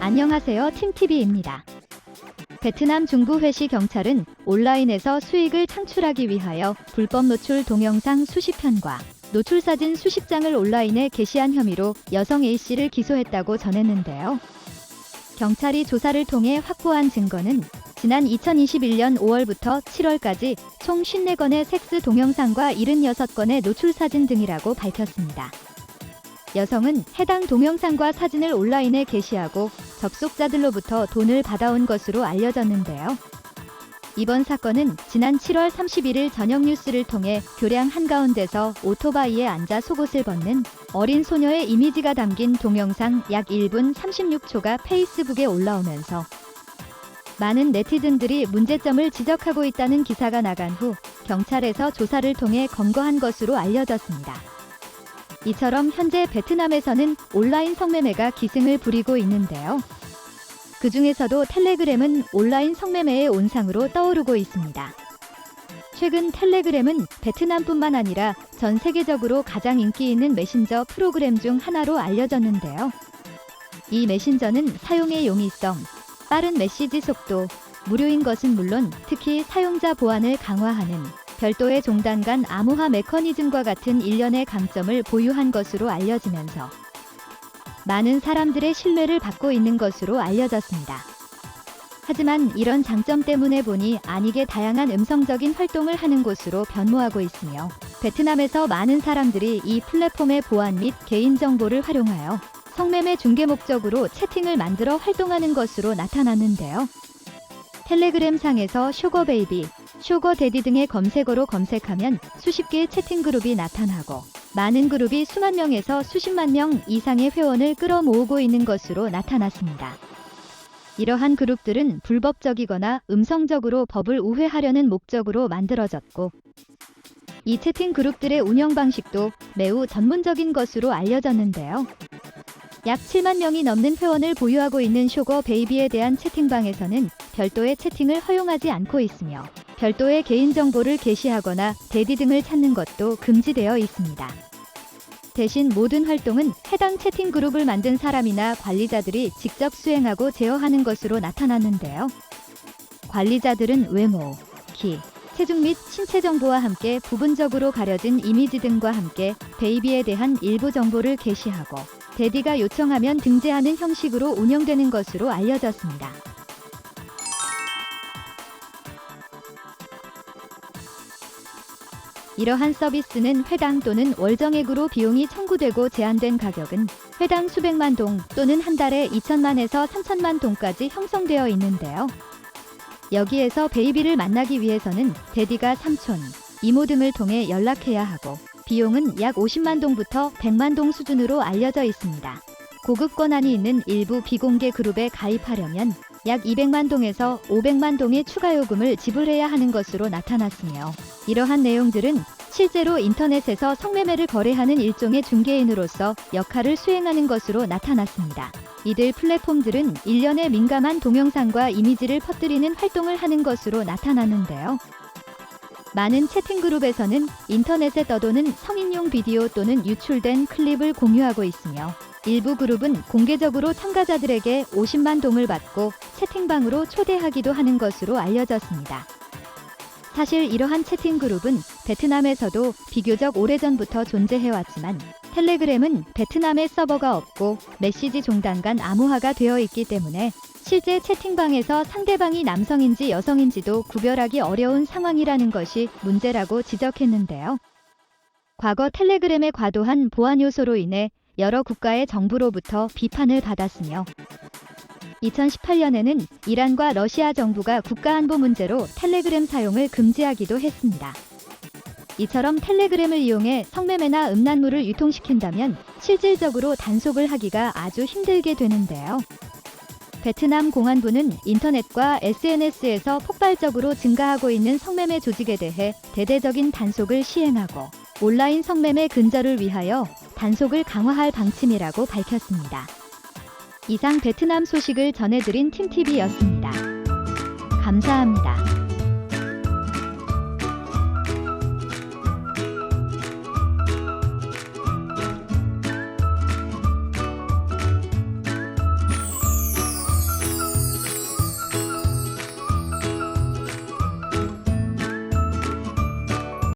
안녕하세요. 팀TV입니다. 베트남 중부 회시 경찰은 온라인에서 수익을 창출하기 위하여 불법 노출 동영상 수십 편과 노출 사진 수십 장을 온라인에 게시한 혐의로 여성 A씨를 기소했다고 전했는데요. 경찰이 조사를 통해 확보한 증거는 지난 2021년 5월부터 7월까지 총 54건의 섹스 동영상과 76건의 노출 사진 등이라고 밝혔습니다. 여성은 해당 동영상과 사진을 온라인에 게시하고 접속자들로부터 돈을 받아온 것으로 알려졌는데요. 이번 사건은 지난 7월 31일 저녁 뉴스를 통해 교량 한가운데서 오토바이에 앉아 속옷을 벗는 어린 소녀의 이미지가 담긴 동영상 약 1분 36초가 페이스북에 올라오면서 많은 네티즌들이 문제점을 지적하고 있다는 기사가 나간 후 경찰에서 조사를 통해 검거한 것으로 알려졌습니다. 이처럼 현재 베트남에서는 온라인 성매매가 기승을 부리고 있는데요. 그 중에서도 텔레그램은 온라인 성매매의 온상으로 떠오르고 있습니다. 최근 텔레그램은 베트남뿐만 아니라 전 세계적으로 가장 인기 있는 메신저 프로그램 중 하나로 알려졌는데요. 이 메신저는 사용의 용이성, 빠른 메시지 속도, 무료인 것은 물론 특히 사용자 보안을 강화하는 별도의 종단 간 암호화 메커니즘과 같은 일련의 강점을 보유한 것으로 알려지면서 많은 사람들의 신뢰를 받고 있는 것으로 알려졌습니다. 하지만 이런 장점 때문에 보니 아니게 다양한 음성적인 활동을 하는 곳으로 변모하고 있으며 베트남에서 많은 사람들이 이 플랫폼의 보안 및 개인정보를 활용하여 성매매 중개 목적으로 채팅을 만들어 활동하는 것으로 나타났는데요. 텔레그램 상에서 슈거베이비, 슈거데디 등의 검색어로 검색하면 수십 개의 채팅 그룹이 나타나고 많은 그룹이 수만 명에서 수십만 명 이상의 회원을 끌어모으고 있는 것으로 나타났습니다. 이러한 그룹들은 불법적이거나 음성적으로 법을 우회하려는 목적으로 만들어졌고 이 채팅 그룹들의 운영 방식도 매우 전문적인 것으로 알려졌는데요. 약 7만 명이 넘는 회원을 보유하고 있는 슈거 베이비에 대한 채팅방에서는 별도의 채팅을 허용하지 않고 있으며 별도의 개인정보를 게시하거나 데디 등을 찾는 것도 금지되어 있습니다. 대신 모든 활동은 해당 채팅 그룹을 만든 사람이나 관리자들이 직접 수행하고 제어하는 것으로 나타났는데요. 관리자들은 외모, 키, 체중 및 신체 정보와 함께 부분적으로 가려진 이미지 등과 함께 베이비에 대한 일부 정보를 게시하고 데디가 요청하면 등재하는 형식으로 운영되는 것으로 알려졌습니다. 이러한 서비스는 회당 또는 월정액으로 비용이 청구되고 제한된 가격은 회당 수백만 동 또는 한 달에 2천만에서 3천만 동까지 형성되어 있는데요. 여기에서 베이비를 만나기 위해서는 데디가 삼촌, 이모 등을 통해 연락해야 하고 비용은 약 50만 동부터 100만 동 수준으로 알려져 있습니다. 고급 권한이 있는 일부 비공개 그룹에 가입하려면 약 200만 동에서 500만 동의 추가 요금을 지불해야 하는 것으로 나타났으며 이러한 내용들은 실제로 인터넷에서 성매매를 거래하는 일종의 중개인으로서 역할을 수행하는 것으로 나타났습니다. 이들 플랫폼들은 일련의 민감한 동영상과 이미지를 퍼뜨리는 활동을 하는 것으로 나타났는데요. 많은 채팅 그룹에서는 인터넷에 떠도는 성인용 비디오 또는 유출된 클립을 공유하고 있으며 일부 그룹은 공개적으로 참가자들에게 50만 동을 받고 채팅방으로 초대하기도 하는 것으로 알려졌습니다. 사실 이러한 채팅 그룹은 베트남에서도 비교적 오래전부터 존재해왔지만 텔레그램은 베트남에 서버가 없고 메시지 종단 간 암호화가 되어 있기 때문에 실제 채팅방에서 상대방이 남성인지 여성인지도 구별하기 어려운 상황이라는 것이 문제라고 지적했는데요. 과거 텔레그램의 과도한 보안 요소로 인해 여러 국가의 정부로부터 비판을 받았으며 2018년에는 이란과 러시아 정부가 국가안보 문제로 텔레그램 사용을 금지하기도 했습니다. 이처럼 텔레그램을 이용해 성매매나 음란물을 유통시킨다면 실질적으로 단속을 하기가 아주 힘들게 되는데요. 베트남 공안부는 인터넷과 SNS에서 폭발적으로 증가하고 있는 성매매 조직에 대해 대대적인 단속을 시행하고 온라인 성매매 근절을 위하여 단속을 강화할 방침이라고 밝혔습니다. 이상 베트남 소식을 전해드린 팀TV였습니다. 감사합니다.